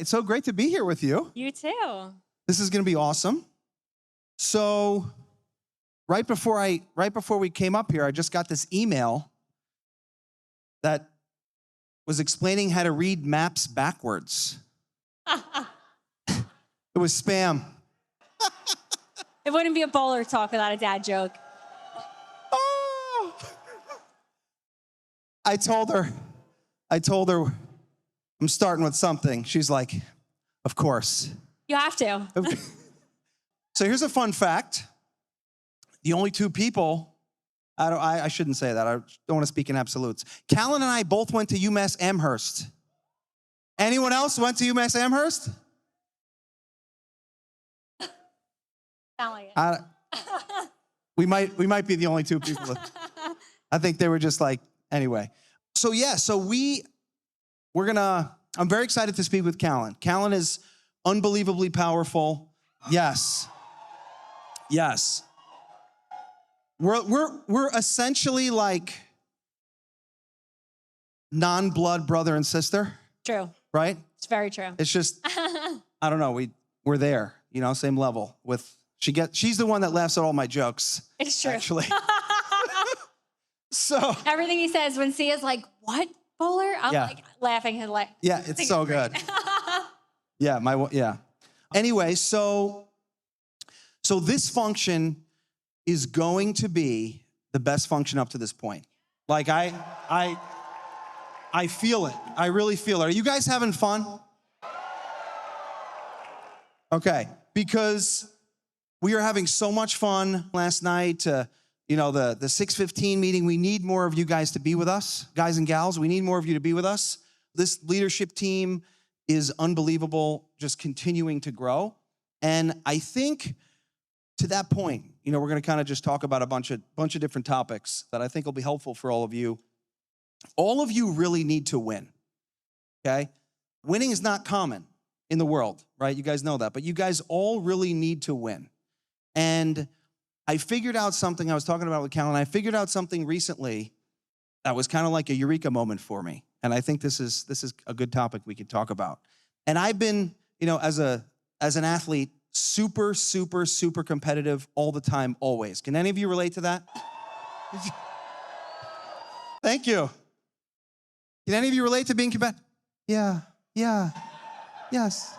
It's so great to be here with you. You too. This is going to be awesome. So right before we came up here, I just got this email that was explaining how to read maps backwards. It was spam. It wouldn't be a bowler talk without a dad joke. Oh. I told her, I'm starting with something. She's like, of course. You have to. So here's a fun fact. The only two people, I shouldn't say that. I don't want to speak in absolutes. Callan and I both went to UMass Amherst. Anyone else went to UMass Amherst? Sound like it. We might be the only two people. I think they were just like, anyway. So yeah, I'm very excited to speak with Callan. Callan is unbelievably powerful. Yes. We're essentially like non-blood brother and sister. True. Right? It's very true. It's just, I don't know, we're there, same level with, she's the one that laughs at all my jokes. It's true. Actually. So. Everything he says when Sia's like, what, bowler? I'm Yeah. like laughing. Yeah, it's so good. Yeah. Anyway, so this function is going to be the best function up to this point. Like I feel it. I really feel it. Are you guys having fun? Okay, because we are having so much fun last night. The 6:15 meeting. We need more of you guys to be with us, guys and gals. We need more of you to be with us. This leadership team is unbelievable, just continuing to grow. And I think to that point, we're going to kind of just talk about a bunch of different topics that I think will be helpful for all of you. All of you really need to win, okay? Winning is not common in the world, right? You guys know that, but you guys all really need to win. And I figured out something I was talking about with Callan. I figured out something recently that was kind of like a eureka moment for me. And I think this is a good topic we could talk about. And I've been, as an athlete, super, super, super competitive all the time, always. Can any of you relate to that? Thank you. Can any of you relate to being competitive? Yeah, yes.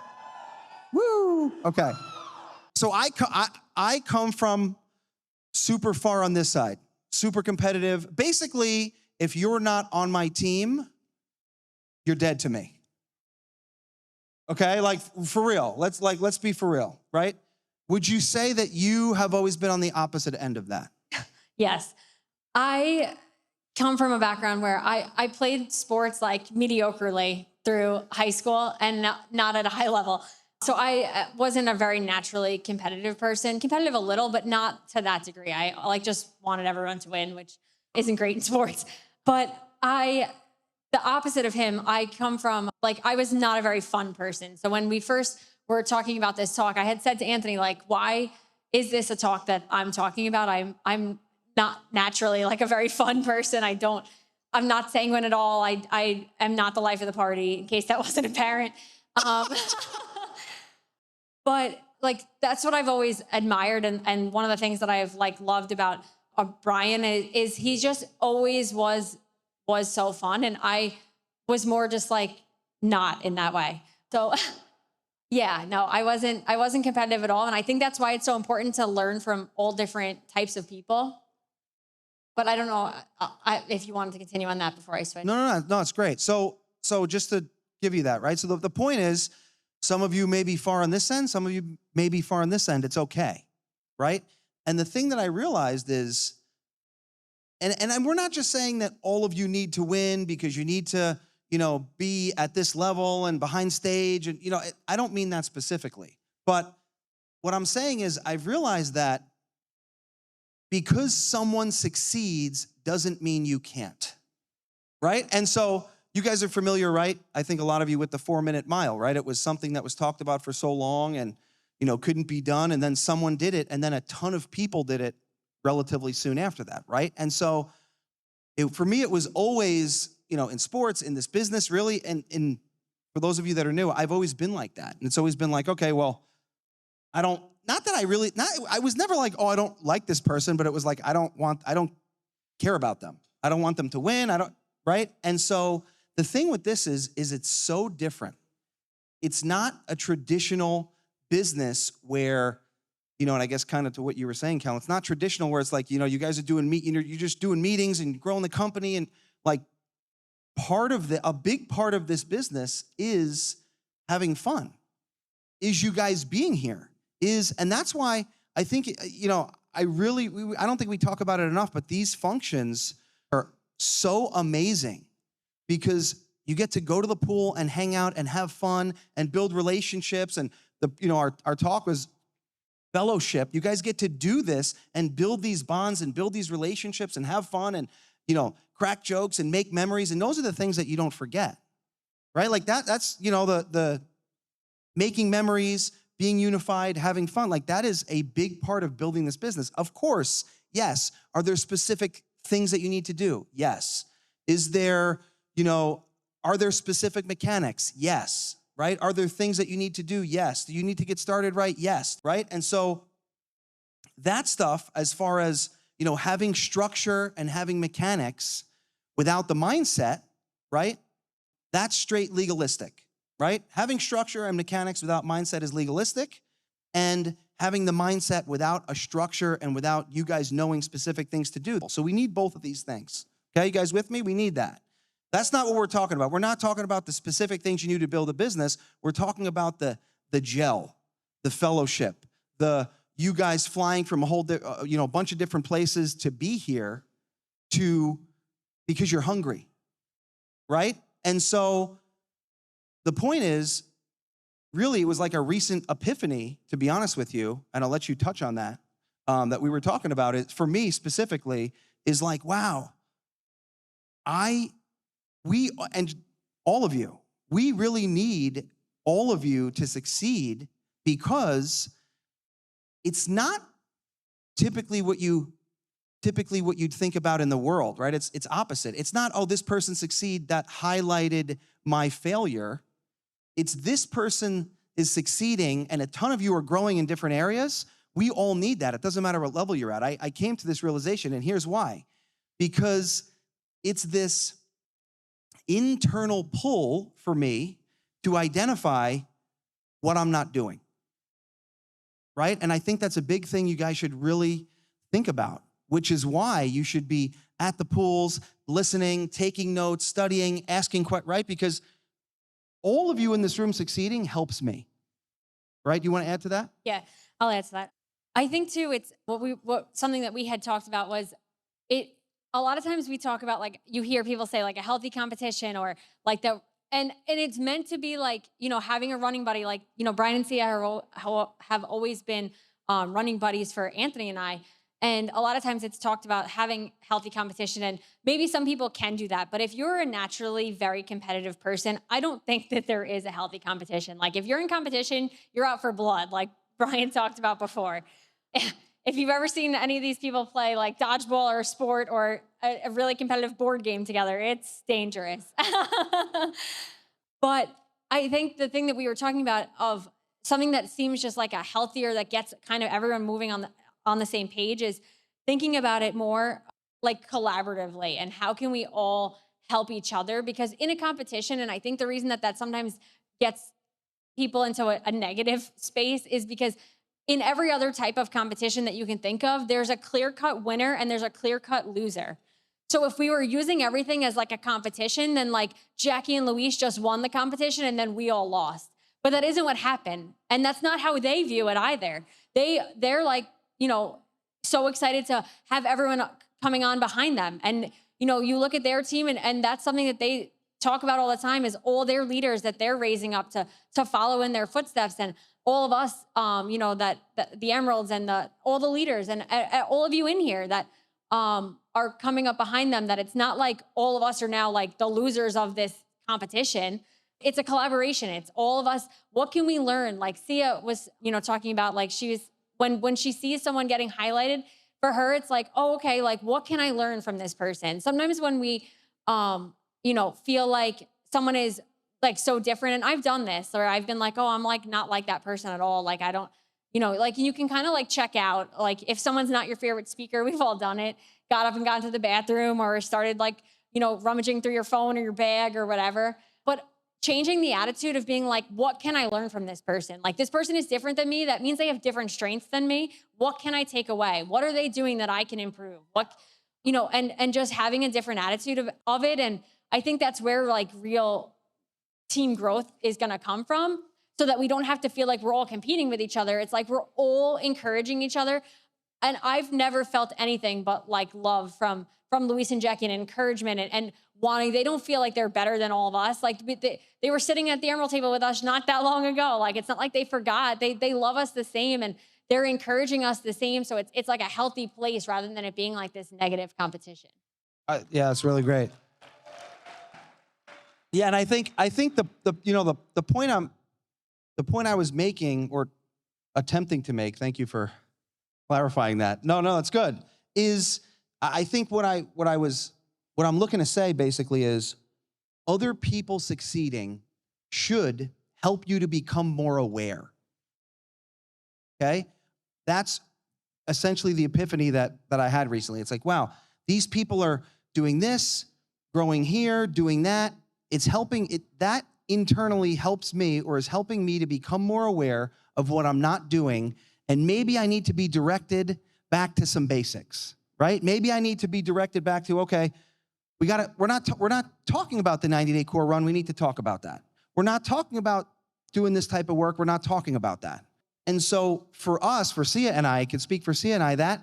Woo. Okay. So I come from super far on this side, super competitive. Basically, if you're not on my team, you're dead to me. Okay, like for real. Let's be for real, right? Would you say that you have always been on the opposite end of that? Yes. I come from a background where I played sports like mediocrely through high school and not at a high level. So I wasn't a very naturally competitive person. Competitive a little, but not to that degree. I just wanted everyone to win, which isn't great in sports. But the opposite of him, I come from, I was not a very fun person. So when we first were talking about this talk, I had said to Anthony, why is this a talk that I'm talking about? I'm not naturally a very fun person. I'm not sanguine at all. I am not the life of the party, in case that wasn't apparent. But that's what I've always admired. And one of the things that I've loved about Brian is he just always was so fun. And I was more just not in that way. So yeah, no, I wasn't competitive at all. And I think that's why it's so important to learn from all different types of people. But I don't know if you wanted to continue on that before I switch. No, it's great. So just to give you that, right? So the point is, some of you may be far on this end, some of you may be far on this end. It's okay, right? And the thing that I realized is, and we're not just saying that all of you need to win because you need to, be at this level and behind stage. And, I don't mean that specifically. But what I'm saying is I've realized that because someone succeeds doesn't mean you can't, right? And so you guys are familiar, right? I think a lot of you with the 4-minute mile, right? It was something that was talked about for so long and, couldn't be done. And then someone did it. And then a ton of people did it relatively soon after that, right? And so for me, it was always, in sports, in this business, really, and in for those of you that are new, I've always been like that. And it's always been like, okay, well, I was never like, oh, I don't like this person, but it was like, I don't care about them. I don't want them to win. Right? And so the thing with this is it's so different. It's not a traditional business where, and I guess kind of to what you were saying, Cal, it's not traditional where it's like, you guys are doing you're just doing meetings and growing the company, and like a big part of this business is having fun, is you guys being here, and that's why I think, I don't think we talk about it enough, but these functions are so amazing because you get to go to the pool and hang out and have fun and build relationships. And our talk was fellowship. You guys get to do this and build these bonds and build these relationships and have fun and, crack jokes and make memories. And those are the things that you don't forget, right? Like that's, the making memories, being unified, having fun. Like that is a big part of building this business. Of course, yes. Are there specific things that you need to do? Yes. Is there, are there specific mechanics? Yes. Right? Are there things that you need to do? Yes. Do you need to get started right? Yes. Right? And so that stuff, as far as, having structure and having mechanics without the mindset, right? That's straight legalistic, right? Having structure and mechanics without mindset is legalistic, and having the mindset without a structure and without you guys knowing specific things to do. So we need both of these things. Okay, you guys with me? We need that. That's not what we're talking about. We're not talking about the specific things you need to build a business. We're talking about the gel, the fellowship, you guys flying from a bunch of different places to be here because you're hungry, right? And so the point is, really, it was like a recent epiphany, to be honest with you, and I'll let you touch on that, that we were talking about. It for me specifically is like, wow, we and all of you, we really need all of you to succeed, because it's not typically what you'd think about in the world, right? It's opposite. It's not, oh, this person succeed that highlighted my failure. It's this person is succeeding and a ton of you are growing in different areas. We all need that. It doesn't matter what level you're at. I came to this realization, and here's why. Because it's this internal pull for me to identify what I'm not doing, right? And I think that's a big thing you guys should really think about, which is why you should be at the pools, listening, taking notes, studying, asking questions, right? Because all of you in this room succeeding helps me, right? You want to add to that? Yeah, I'll add to that. I think too, it's something that we had talked about was a lot of times we talk about, like, you hear people say like a healthy competition or like that. And it's meant to be like, having a running buddy, like, Brian and Sia have always been running buddies for Anthony and I. And a lot of times it's talked about having healthy competition, and maybe some people can do that. But if you're a naturally very competitive person, I don't think that there is a healthy competition. Like, if you're in competition, you're out for blood, like Brian talked about before. If you've ever seen any of these people play like dodgeball or a sport or a really competitive board game together, it's dangerous. But I think the thing that we were talking about, of something that seems just like a healthier, that gets kind of everyone moving on the same page, is thinking about it more like collaboratively, and how can we all help each other? Because in a competition, and I think the reason that sometimes gets people into a negative space is because in every other type of competition that you can think of, there's a clear-cut winner and there's a clear-cut loser. So if we were using everything as like a competition, then like Jackie and Luis just won the competition and then we all lost. But that isn't what happened. And that's not how they view it either. They're like, so excited to have everyone coming on behind them. And, you look at their team, and that's something that they talk about all the time, is all their leaders that they're raising up to follow in their footsteps. And all of us, that the Emeralds and all the leaders and all of you in here that are coming up behind them, that it's not like all of us are now like the losers of this competition. It's a collaboration. It's all of us. What can we learn? Like Sia was, talking about, like, she was, when she sees someone getting highlighted, for her, it's like, oh, okay, like, what can I learn from this person? Sometimes when we, feel like someone is like so different. And I've done this, or I've been like, oh, I'm like not like that person at all. Like I don't, like you can kind of like check out. Like if someone's not your favorite speaker, we've all done it. Got up and gone to the bathroom or started like, rummaging through your phone or your bag or whatever. But changing the attitude of being like, what can I learn from this person? Like this person is different than me. That means they have different strengths than me. What can I take away? What are they doing that I can improve? And just having a different attitude of it. And I think that's where like real team growth is going to come from, so that we don't have to feel like we're all competing with each other. It's like we're all encouraging each other. And I've never felt anything but like love from Luis and Jackie, and encouragement and wanting. They don't feel like they're better than all of us. Like they were sitting at the Emerald table with us not that long ago. Like it's not like they forgot. They love us the same, and they're encouraging us the same. So it's like a healthy place rather than it being like this negative competition. Yeah, it's really great. Yeah, and I think the point I was making or attempting to make. Thank you for clarifying that. No, it's good. Is I think what I'm looking to say basically is other people succeeding should help you to become more aware. Okay? That's essentially the epiphany that I had recently. It's like, wow, these people are doing this, growing here, doing that. It's helping that internally helps me, or is helping me to become more aware of what I'm not doing. And maybe I need to be directed back to some basics, right? Maybe I need to be directed back to, okay, we're not talking about the 90-day core run. We need to talk about that. We're not talking about doing this type of work. We're not talking about that. And so for us, for Sia and I could speak for Sia and I, that,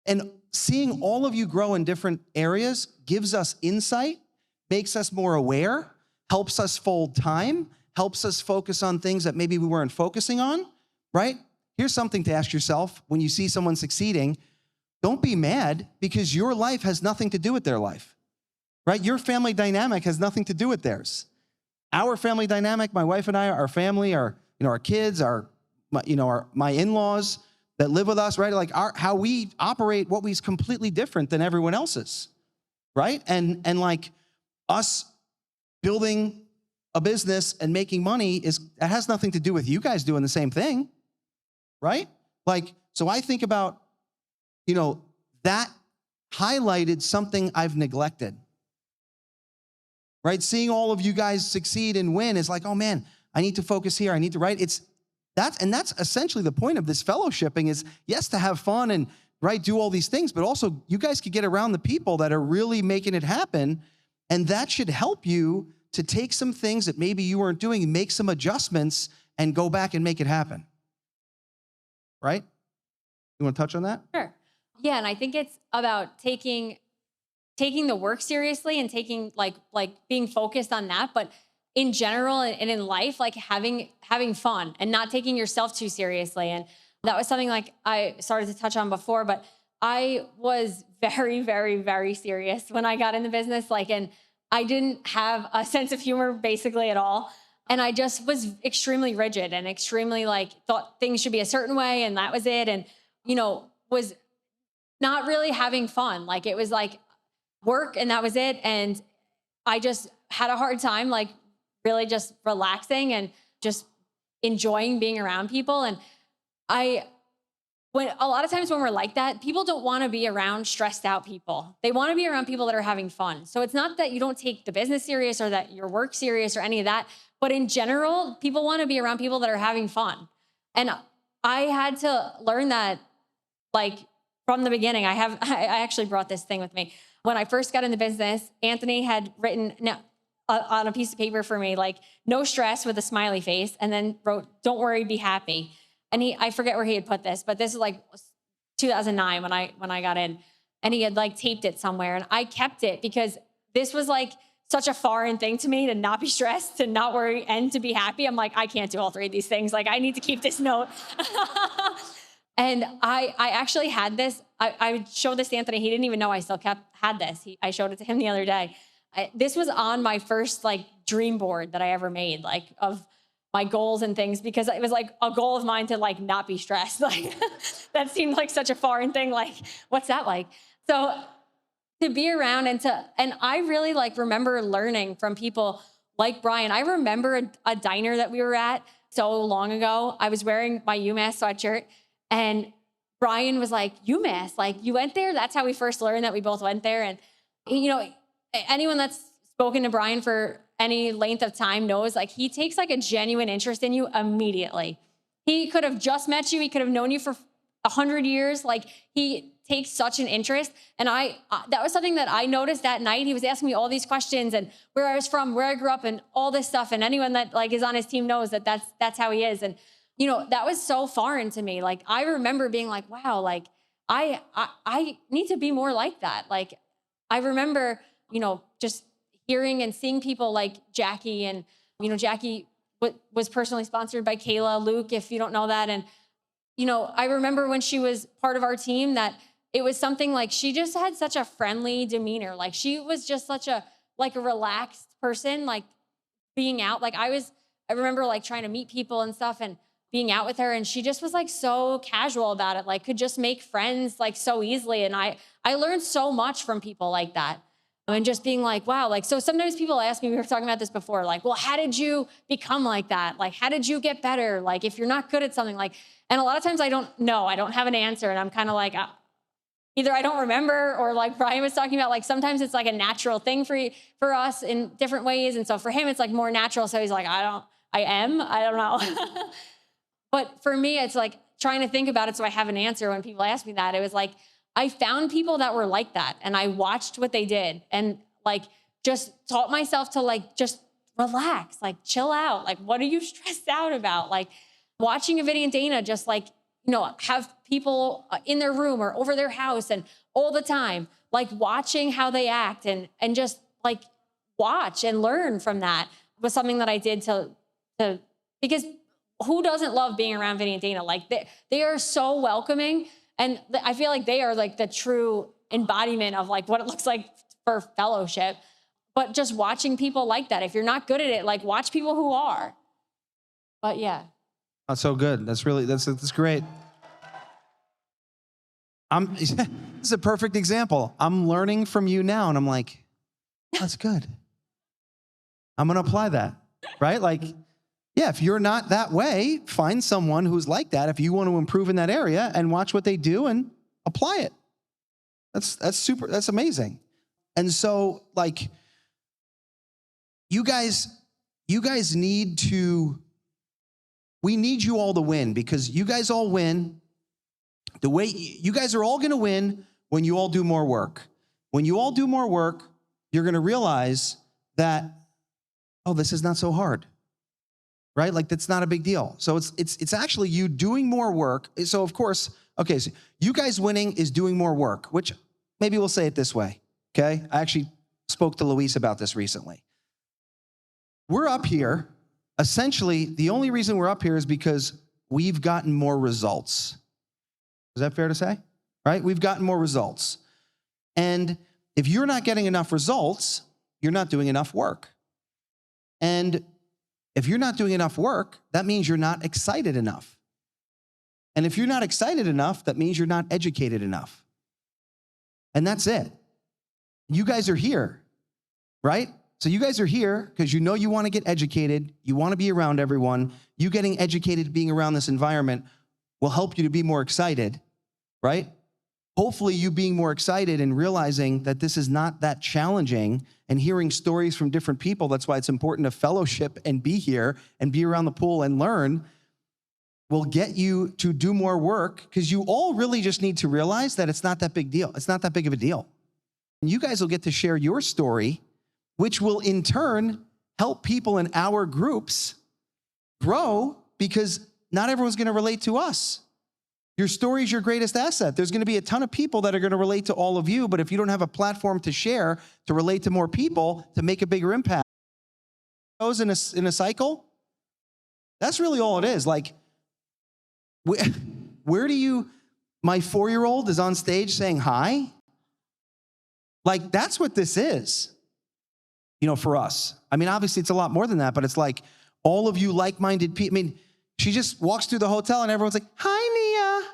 and seeing all of you grow in different areas gives us insight, makes us more aware, helps us fold time, helps us focus on things that maybe we weren't focusing on, right? Here's something to ask yourself when you see someone succeeding. Don't be mad, because your life has nothing to do with their life, right? Your family dynamic has nothing to do with theirs. Our family dynamic, my wife and I, our family, our kids, my in-laws that live with us, right? Like how we operate, what we's completely different than everyone else's, right? And like us building a business and making money that has nothing to do with you guys doing the same thing, right? Like, so I think about, that highlighted something I've neglected, right? Seeing all of you guys succeed and win is like, oh man, I need to focus here. I need to, right? That's essentially the point of this fellowshipping is, yes, to have fun and, right, do all these things, but also you guys could get around the people that are really making it happen. And that should help you to take some things that maybe you weren't doing and make some adjustments and go back and make it happen. Right? You want to touch on that? Sure. Yeah, and I think it's about taking the work seriously and taking like being focused on that, but in general and in life, like having fun and not taking yourself too seriously. And that was something like I started to touch on before, but I was very, very, very serious when I got in the business. And I didn't have a sense of humor basically at all. And I just was extremely rigid and extremely thought things should be a certain way. And that was it. And, was not really having fun. Like it was like work and that was it. And I just had a hard time, really just relaxing and just enjoying being around people. And when a lot of times when we're like that, people don't want to be around stressed out people. They want to be around people that are having fun. So it's not that you don't take the business serious or that your work serious or any of that, but in general, people want to be around people that are having fun. And I had to learn that from the beginning. I actually brought this thing with me. When I first got in the business, Anthony had written on a piece of paper for me, no stress with a smiley face, and then wrote, don't worry, be happy. And I forget where he had put this, but this is 2009 when I got in, and he had taped it somewhere, and I kept it because this was such a foreign thing to me, to not be stressed, to not worry, and to be happy. I'm I can't do all three of these things. I need to keep this note. And I actually had this. I showed this to Anthony. He didn't even know I still had this. I showed it to him the other day. This was on my first dream board that I ever made, of my goals and things, because it was a goal of mine to not be stressed. That seemed like such a foreign thing. What's that like? So to be around and I really remember learning from people like Brian, I remember a diner that we were at so long ago. I was wearing my UMass sweatshirt, and Brian was like, UMass, like you went there? That's how we first learned that we both went there. And, you know, anyone that's spoken to Brian for any length of time knows like he takes like a genuine interest in you immediately. He could have just met you. He could have known you for 100 years. Like he takes such an interest. And that was something that I noticed that night. He was asking me all these questions and where I was from, where I grew up and all this stuff. And anyone that like is on his team knows that that's how he is. And, you know, that was so foreign to me. Like I remember being like, wow, like I need to be more like that. Like I remember, you know, just hearing and seeing people like Jackie, and, you know, Jackie was personally sponsored by Kayla Luke, if you don't know that. And, you know, I remember when she was part of our team that it was something like she just had such a friendly demeanor. Like she was just such a relaxed person, like being out. Like I remember like trying to meet people and stuff and being out with her, and she just was like so casual about it, like could just make friends like so easily. And I learned so much from people like that. And just being like, wow, like, so sometimes people ask me, we were talking about this before, like, well, how did you become like that? Like, how did you get better? Like, if you're not good at something, like, and a lot of times I don't know, I don't have an answer. And I'm kind of like, either I don't remember, or like Brian was talking about, like, sometimes it's like a natural thing for us in different ways. And so for him, it's like more natural. So he's like, I don't know. But for me, it's like trying to think about it so I have an answer when people ask me that. It was like, I found people that were like that, and I watched what they did and like just taught myself to like just relax, like chill out. Like, what are you stressed out about? Like watching a Vinny and Dana just like, you know, have people in their room or over their house and all the time, like watching how they act and just like watch and learn from that was something that I did to because who doesn't love being around Vinny and Dana? Like they are so welcoming. And I feel like they are like the true embodiment of like what it looks like for fellowship. But just watching people like that, if you're not good at it, like watch people who are. But yeah. That's so good. That's great. This is a perfect example. I'm learning from you now, and I'm like, that's good. I'm going to apply that, right? Like, yeah, if you're not that way, find someone who's like that if you want to improve in that area and watch what they do and apply it. That's super, that's amazing. And so like you guys need to, we need you all to win, because you guys all win. The way you guys are all going to win when you all do more work. When you all do more work, you're going to realize that, oh, this is not so hard. Right? Like that's not a big deal. So it's actually you doing more work. So of course, okay, so you guys winning is doing more work, which maybe we'll say it this way, okay? I actually spoke to Luis about this recently. We're up here, essentially, the only reason we're up here is because we've gotten more results. Is that fair to say? Right? We've gotten more results. And if you're not getting enough results, you're not doing enough work. And if you're not doing enough work, that means you're not excited enough. And if you're not excited enough, that means you're not educated enough. And that's it. You guys are here, right? So you guys are here because you know you want to get educated. You want to be around everyone. You getting educated, being around this environment will help you to be more excited, right? Hopefully you being more excited and realizing that this is not that challenging and hearing stories from different people. That's why it's important to fellowship and be here and be around the pool and learn will get you to do more work, because you all really just need to realize that it's not that big deal. It's not that big of a deal. And you guys will get to share your story, which will in turn help people in our groups grow, because not everyone's going to relate to us. Your story is your greatest asset. There's going to be a ton of people that are going to relate to all of you, but if you don't have a platform to share, to relate to more people, to make a bigger impact, goes in a cycle, that's really all it is. Like, where do you, my 4-year-old is on stage saying hi? Like, that's what this is, you know, for us. I mean, obviously it's a lot more than that, but it's like all of you like-minded people. I mean, she just walks through the hotel and everyone's like, hi, Nia.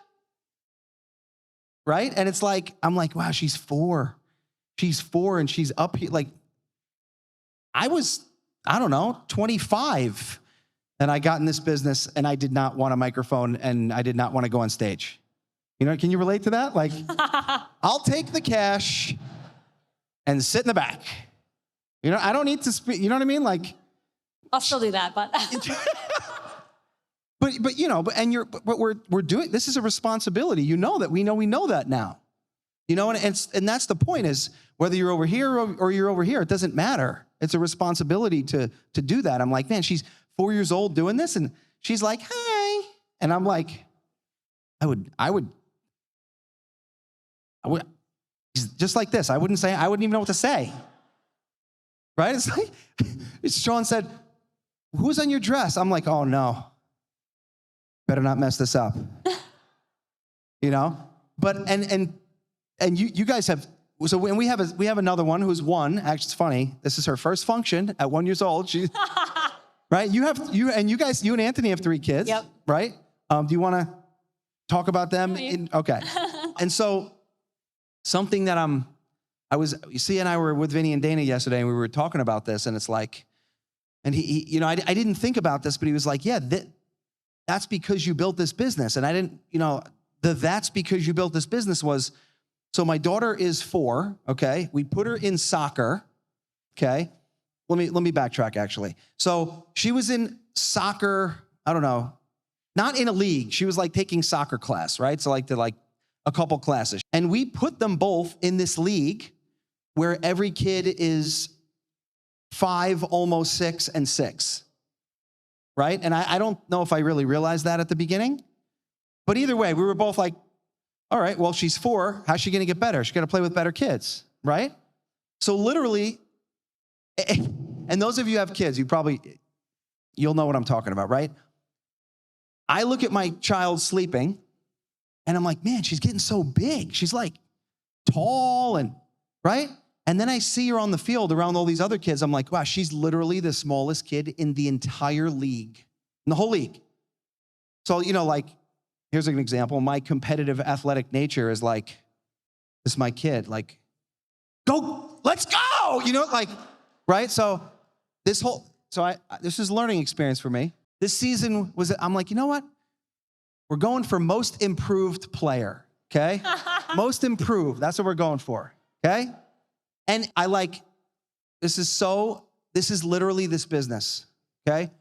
Right? And it's like, I'm like, wow, she's 4. She's 4 and she's up here. Like, I was I don't know, 25. And I got in this business and I did not want a microphone and I did not want to go on stage. You know, can you relate to that? Like, I'll take the cash and sit in the back. You know, I don't need to speak. You know what I mean? Like, I'll still do that, but but you know, but we're doing, this is a responsibility. You know that we know that now. You know, and that's the point, is whether you're over here or you're over here, it doesn't matter. It's a responsibility to do that. I'm like, man, she's 4 years old doing this, and she's like, hi, and I'm like, I would just like this. I wouldn't even know what to say. Right? It's like, Sean said, who's on your dress? I'm like, oh no, better not mess this up. You know? But, and you guys have, so when we have another one who's one, actually it's funny, this is her first function at 1 year old. She, right? You and Anthony have 3 kids, Yep. right? Do you want to talk about them? Okay. And so something that you see, and I were with Vinny and Dana yesterday, and we were talking about this, and it's like, and he you know, I didn't think about this, but he was like, yeah, that's because you built this business. And I didn't, you know, that's because you built this business was, so my daughter is 4, okay? We put her in soccer, okay? Let me backtrack, actually. So she was in soccer, I don't know, not in a league. She was like taking soccer class, right? So like a couple classes. And we put them both in this league where every kid is 5, almost 6, and 6, right? And I don't know if I really realized that at the beginning. But either way, we were both like, all right, well, she's 4. How's she going to get better? She's got to play with better kids, right? So literally, and those of you who have kids, you'll know what I'm talking about, right? I look at my child sleeping, and I'm like, man, she's getting so big. She's like tall and, right? And then I see her on the field around all these other kids. I'm like, wow, she's literally the smallest kid in the entire league, in the whole league. So, you know, like, here's an example. My competitive athletic nature is like, this is my kid, like, go, let's go, you know, like, right? So this is a learning experience for me. This season I'm like, you know what? We're going for most improved player, okay? Most improved, that's what we're going for, okay? And this is literally this business, okay?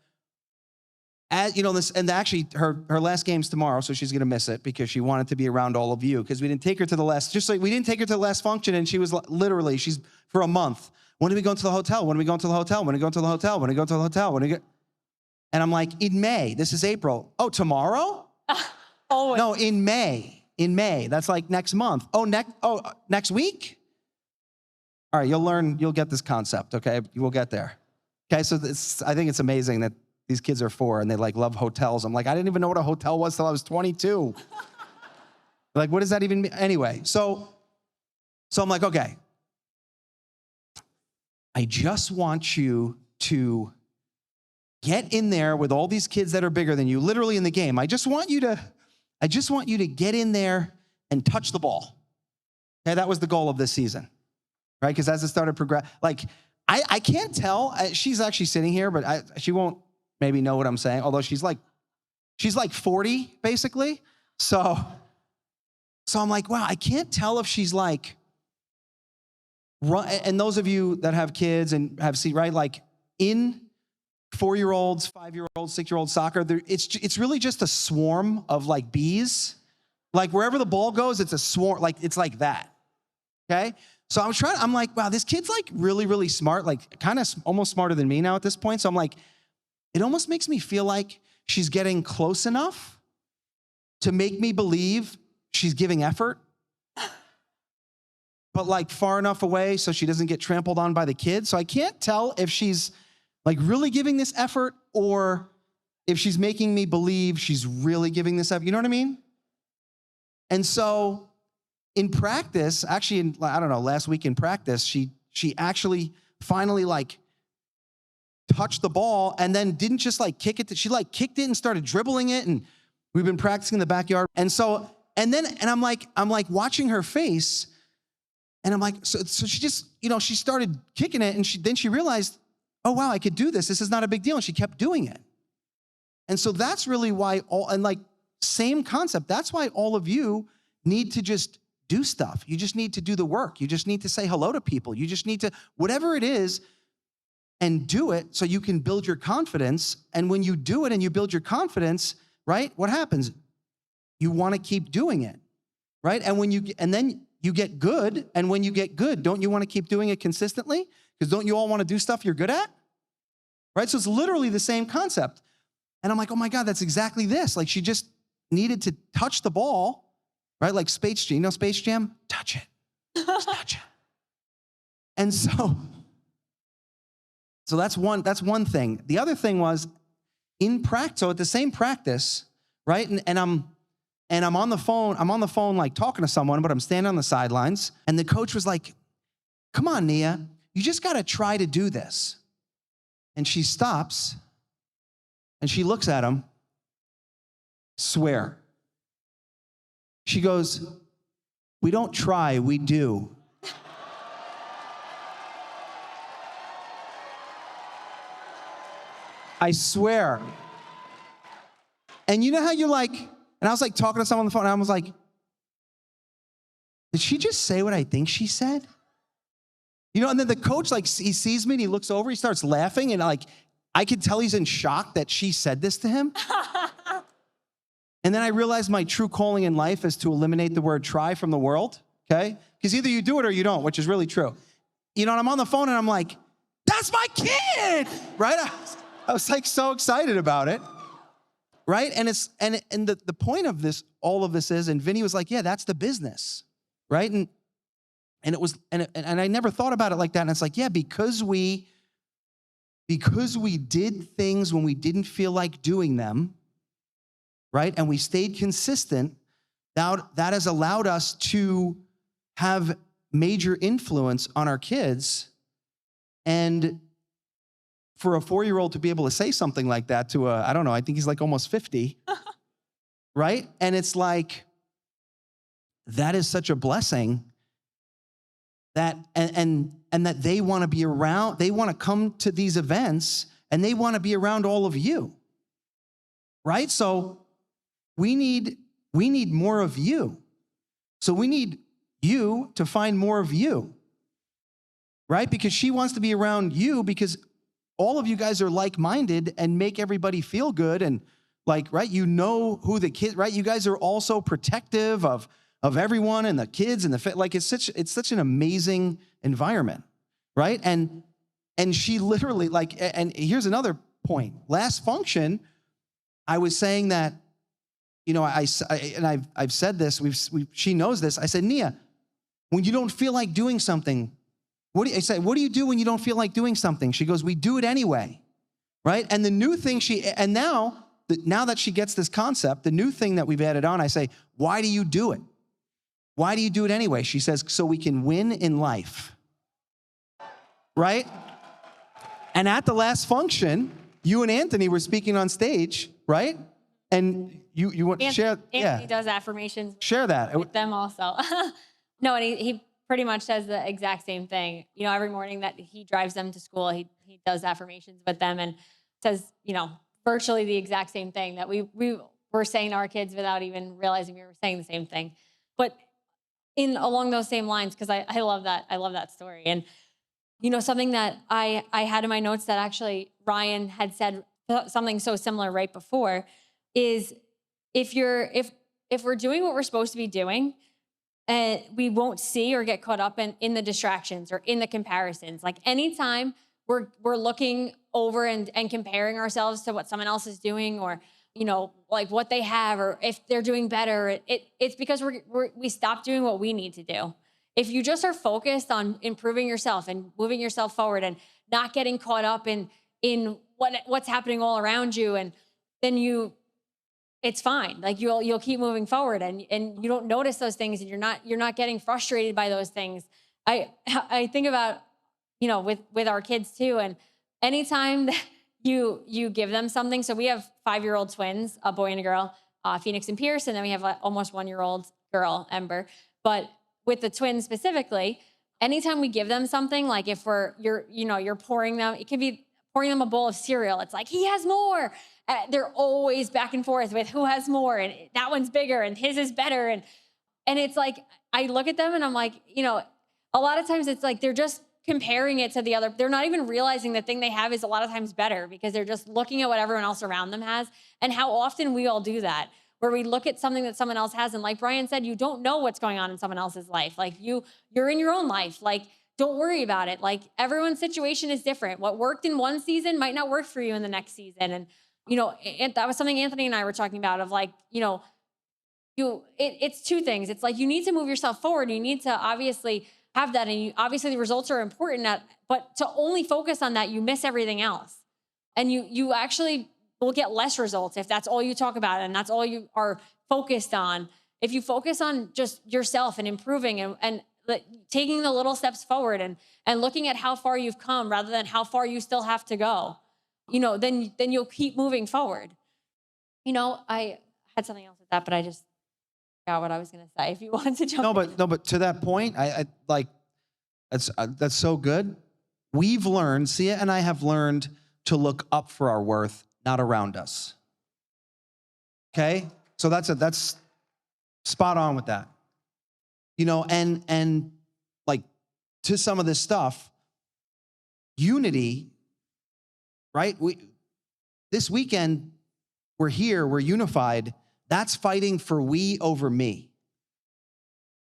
As you know, and actually her last game's tomorrow, so she's gonna miss it because she wanted to be around all of you, because we didn't take her to the last, just like we didn't take her to the last function, and she was literally, she's for a month. When are we going to the hotel? When are we going to the hotel? When are we going to the hotel? When are we going to the hotel? And I'm like, in May, this is April. Oh, tomorrow? always. No, in May. That's like next month. Next week? All right, you'll get this concept, okay? We'll get there. Okay, so I think it's amazing that these kids are 4 and they like love hotels. I'm like, I didn't even know what a hotel was till I was 22. Like, what does that even mean? Anyway, so I'm like, okay, I just want you to get in there with all these kids that are bigger than you, literally in the game. I just want you to get in there and touch the ball. Okay, that was the goal of this season, right? Because as it started progress, like I can't tell. She's actually sitting here, but she won't maybe know what I'm saying. Although she's like 40 basically. So I'm like, wow, I can't tell if she's like, and those of you that have kids and have seen, right, like in 4-year-olds, 5-year-olds, 6-year-old soccer, it's really just a swarm of like bees. Like wherever the ball goes, it's a swarm, like it's like that. Okay? So I'm like, wow, this kid's like really, really smart, like kind of almost smarter than me now at this point. So I'm like, it almost makes me feel like she's getting close enough to make me believe she's giving effort, but like far enough away so she doesn't get trampled on by the kids. So I can't tell if she's like really giving this effort or if she's making me believe she's really giving this effort. You know what I mean? And so in practice, actually, I don't know, last week in practice, she actually finally like touched the ball and then didn't just like kick it. She like kicked it and started dribbling it. And we've been practicing in the backyard. And so, and I'm like watching her face. And I'm like, so she just, you know, she started kicking it and then she realized, oh, wow, I could do this. This is not a big deal. And she kept doing it. And so that's really why same concept. That's why all of you need to just do stuff. You just need to do the work. You just need to say hello to people. You just need to, whatever it is, and do it so you can build your confidence. And when you do it and you build your confidence, right, what happens? You want to keep doing it, right? And then you get good. And when you get good, don't you want to keep doing it consistently? Because don't you all want to do stuff you're good at? Right? So it's literally the same concept. And I'm like, oh my God, that's exactly this. Like she just needed to touch the ball, right? Like Space Jam, you know Space Jam? Touch it, just touch it. And so that's one thing. The other thing was in practice, so at the same practice, right? And I'm on the phone like talking to someone, but I'm standing on the sidelines. And the coach was like, come on, Nia, you just got to try to do this. And she stops and she looks at him, swear. She goes, we don't try, we do. I swear. And you know how you're like, and I was like talking to someone on the phone, and I was like, did she just say what I think she said? You know, and then the coach, like, he sees me and he looks over, he starts laughing, and like, I could tell he's in shock that she said this to him. And then I realized my true calling in life is to eliminate the word try from the world, okay? Because either you do it or you don't, which is really true. You know, and I'm on the phone and I'm like, that's my kid, right? I was like so excited about it, right? And the point of this, all of this is, and Vinny was like, yeah, that's the business, right? And it was, and I never thought about it like that. And it's like, yeah, because we did things when we didn't feel like doing them, right? And we stayed consistent, that has allowed us to have major influence on our kids. And for a 4-year-old to be able to say something like that to I don't know, I think he's like almost 50, right? And it's like, that is such a blessing that, and that they want to be around, they want to come to these events and they want to be around all of you, right? So we need more of you. So we need you to find more of you, right? Because she wants to be around you because all of you guys are like-minded and make everybody feel good. And like, right, you know who the kids, right? You guys are also protective of everyone and the kids and like, it's such an amazing environment, right? And she literally like, and here's another point. Last function, I was saying that, you know, I've said this, she knows this. I said, Nia, when you don't feel like doing something, what do you do when you don't feel like doing something? She goes, we do it anyway, right? And the new thing now that she gets this concept, the new thing that we've added on, I say, why do you do it? Why do you do it anyway? She says, so we can win in life, right? And at the last function, you and Anthony were speaking on stage, right? And you want to share? Anthony does affirmations. Share that. With them also. No, and he pretty much says the exact same thing. You know, every morning that he drives them to school, he does affirmations with them and says, you know, virtually the exact same thing that we were saying to our kids without even realizing we were saying the same thing. But along those same lines, because I love that. I love that story. And, you know, something that I had in my notes that actually Ryan had said something so similar right before is if we're doing what we're supposed to be doing, and we won't see or get caught up in the distractions or in the comparisons. Like anytime we're looking over and comparing ourselves to what someone else is doing, or, you know, like what they have, or if they're doing better, it's because we stop doing what we need to do. If you just are focused on improving yourself and moving yourself forward and not getting caught up in what's happening all around you, and then it's fine. Like you'll keep moving forward, and you don't notice those things, and you're not getting frustrated by those things. I think about, you know, with our kids too, and anytime that you give them something. So we have 5-year-old twins, a boy and a girl, Phoenix and Pierce, and then we have almost 1-year-old girl, Ember. But with the twins specifically, anytime we give them something, like if you're pouring them, it can be pouring them a bowl of cereal. It's like, he has more. They're always back and forth with who has more, and that one's bigger and his is better. And it's like, I look at them and I'm like, a lot of times it's like they're just comparing it to the other. They're not even realizing the thing they have is a lot of times better because they're just looking at what everyone else around them has. And how often we all do that, where we look at something that someone else has. And like Brian said, you don't know what's going on in someone else's life. Like you're in your own life. Like, don't worry about it. Like, everyone's situation is different. What worked in one season might not work for you in the next season. And, and that was something Anthony and I were talking about of like, it's two things. It's like, you need to move yourself forward. You need to obviously have that. And obviously the results are important, but to only focus on that, you miss everything else. And you actually will get less results if that's all you talk about and that's all you are focused on. If you focus on just yourself and improving and taking the little steps forward and looking at how far you've come rather than how far you still have to go, then you'll keep moving forward. I had something else with that, but I just forgot what I was going to say. If you wanted to jump in. But to that point, I like, that's so good. We've learned, Sia and I have learned to look up for our worth, not around us. Okay? So that's spot on with that. And like, to some of this stuff, unity, right? This weekend, we're here, we're unified. That's fighting for we over me.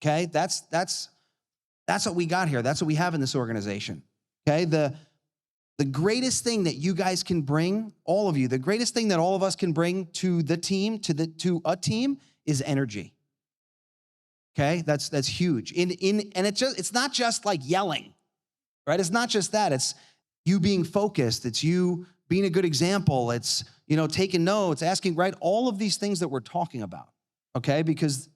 Okay? That's what we got here. That's what we have in this organization. Okay? The greatest thing that you guys can bring, all of you, the greatest thing that all of us can bring to the team, to a team, is energy. Okay, that's huge. And it's not just like yelling, right? It's not just that. It's you being focused. It's you being a good example. It's taking notes, asking, right? All of these things that we're talking about. Okay, because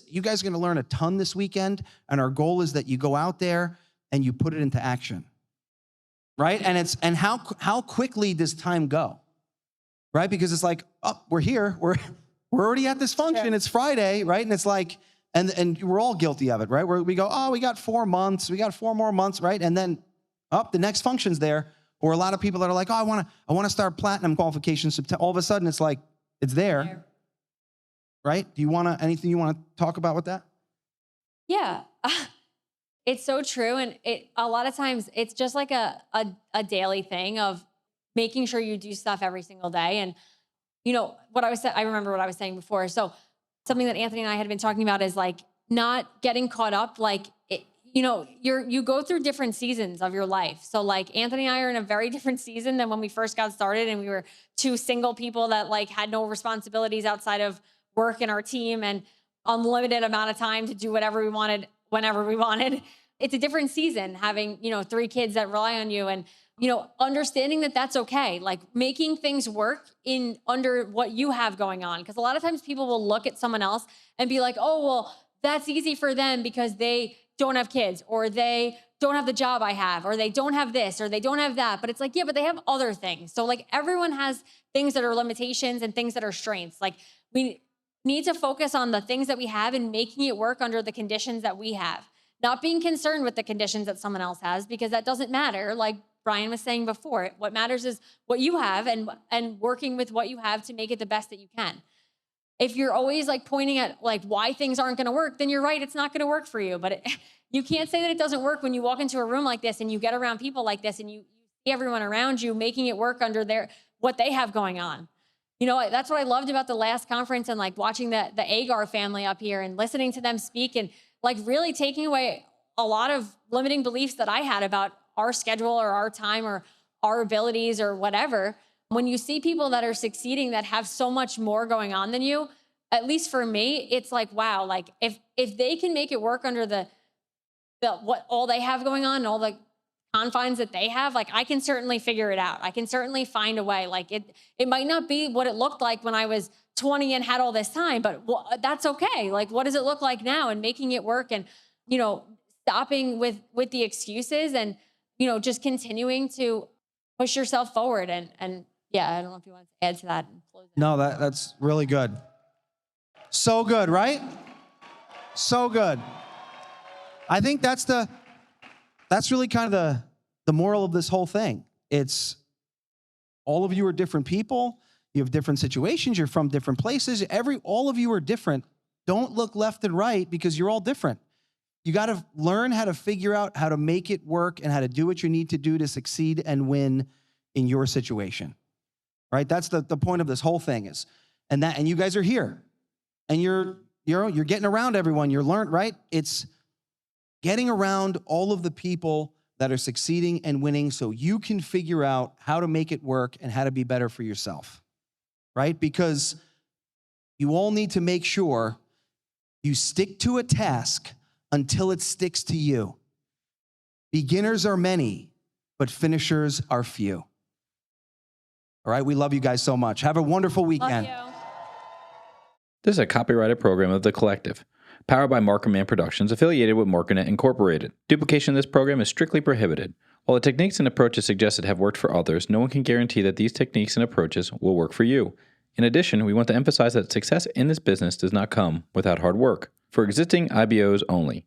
you guys are going to learn a ton this weekend, and our goal is that you go out there and you put it into action, right? And how quickly does time go, right? Because it's like, oh, we're here, we're already at this function. Sure. It's Friday, right? And it's like. And we're all guilty of it, right? Where we go, oh, we got 4 months, we got 4 more months, right? And then, the next function's there. Or a lot of people that are like, oh, I want to start platinum qualifications. All of a sudden, it's like, it's there, right? Anything you want to talk about with that? Yeah, it's so true. And a lot of times it's just like a daily thing of making sure you do stuff every single day. And, I remember what I was saying before. So something that Anthony and I had been talking about is like not getting caught up. Like, you go through different seasons of your life. So like Anthony and I are in a very different season than when we first got started, and we were two single people that like had no responsibilities outside of work and our team and unlimited amount of time to do whatever we wanted, whenever we wanted. It's a different season having, 3 kids that rely on you and, understanding that that's okay. Like making things work under what you have going on. Because a lot of times people will look at someone else and be like, oh, well, that's easy for them because they don't have kids, or they don't have the job I have, or they don't have this, or they don't have that. But it's like, yeah, but they have other things. So like everyone has things that are limitations and things that are strengths. Like we need to focus on the things that we have and making it work under the conditions that we have. Not being concerned with the conditions that someone else has, because that doesn't matter. Like Brian was saying before, what matters is what you have and working with what you have to make it the best that you can. If you're always like pointing at like why things aren't going to work, then you're right, it's not going to work for you. But you can't say that it doesn't work when you walk into a room like this and you get around people like this and you see everyone around you making it work under what they have going on. That's what I loved about the last conference, and like watching the Agar family up here and listening to them speak and like really taking away a lot of limiting beliefs that I had about our schedule or our time or our abilities or whatever. When you see people that are succeeding that have so much more going on than you, at least for me, it's like, wow, like if they can make it work under the what all they have going on and all the confines that they have, like I can certainly figure it out. I can certainly find a way. Like it might not be what it looked like when I was 20 and had all this time, but that's okay. Like, what does it look like now? And making it work, and stopping with the excuses, and just continuing to push yourself forward. And yeah, I don't know if you want to add to that and close it. No, that's really good. So good, right? So good. I think that's really kind of the moral of this whole thing. It's All of you are different people. You have different situations. You're from different places. All of you are different. Don't look left and right because you're all different. You got to learn how to figure out how to make it work and how to do what you need to do to succeed and win in your situation. Right? That's the point of this whole thing is, and you guys are here, and you're getting around everyone. You're learned, right? It's getting around all of the people that are succeeding and winning so you can figure out how to make it work and how to be better for yourself, right? Because you all need to make sure you stick to a task until it sticks to you. Beginners are many, but finishers are few. All right, we love you guys so much. Have a wonderful weekend. Love you. This is a copyrighted program of The Collective, powered by Markerman Productions, affiliated with Markernet Incorporated. Duplication of this program is strictly prohibited. While the techniques and approaches suggested have worked for others, no one can guarantee that these techniques and approaches will work for you. In addition, we want to emphasize that success in this business does not come without hard work. For existing IBOs only.